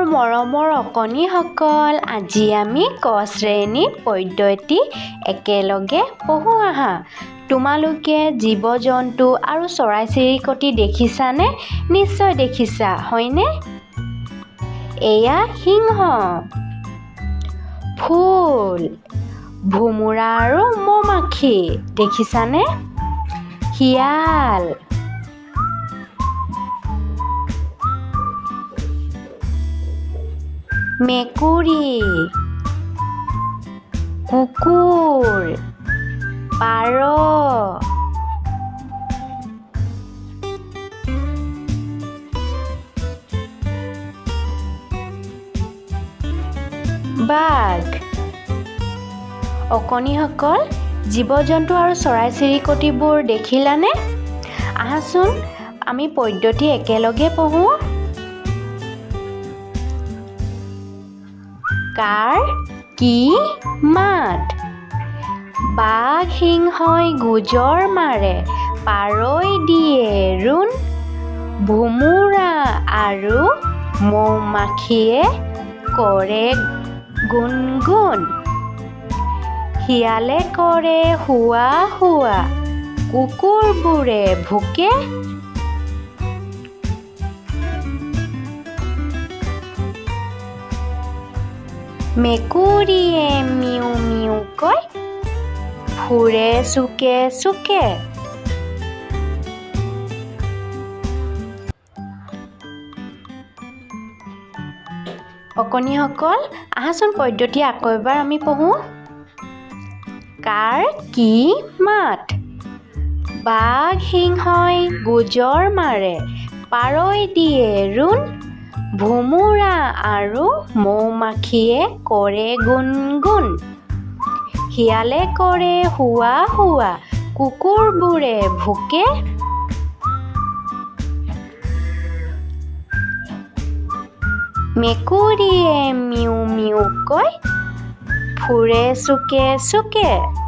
মৰমৰ অকণিসকল, আজি আমি ক শ্ৰেণীৰ পদ্য এটি একেলগে পঢ়ো আহা। তোমালোকে জীৱ-জন্তু আৰু চৰাই-চিৰিকটি দেখিছানে? নিশ্চয় দেখিছা, হয়নে? এয়া সিংহ, ফুল, ভোমোৰা আৰু মৌ-মাখি দেখিছানে? শিয়াল, মেকুৰী, কুকুৰ, পাৰ, বাঘ। অকণিসকল, জীৱ-জন্তু আৰু চৰাই-চিৰিকটিবোৰ দেখিলানে? আহাচোন আমি পদ্যটি একেলগে পঢ়ো। কাৰ কি মাত? বাঘ সিংহই গোজৰ মাৰে, পাৰই দিয়ে ৰোণ, ভোমোৰা আৰু মৌ-মাখিয়ে কৰে গুণগুণ, শিয়ালে কৰে হোৱা হোৱা, কুকুৰবোৰে ভুকে। মেকুৰীয়ে মিউ মিউকৈ ফুৰে চুকে চুকে। অকণিসকল, আহাচোন পদ্যটি আকৌ এবাৰ আমি পঢ়ো। কাৰ কি মাত? বাঘ সিংহই গোজৰ মাৰে, পাৰই দিয়ে ৰোণ, ভোমোৰা আৰু মৌ-মাখিয়ে কৰে গুণগুণ, শিয়ালে কৰে হোৱা হোৱা, কুকুৰবোৰে ভুকে। মেকুৰীয়ে মিউ মিউকৈ ফুৰে চুকে চুকে।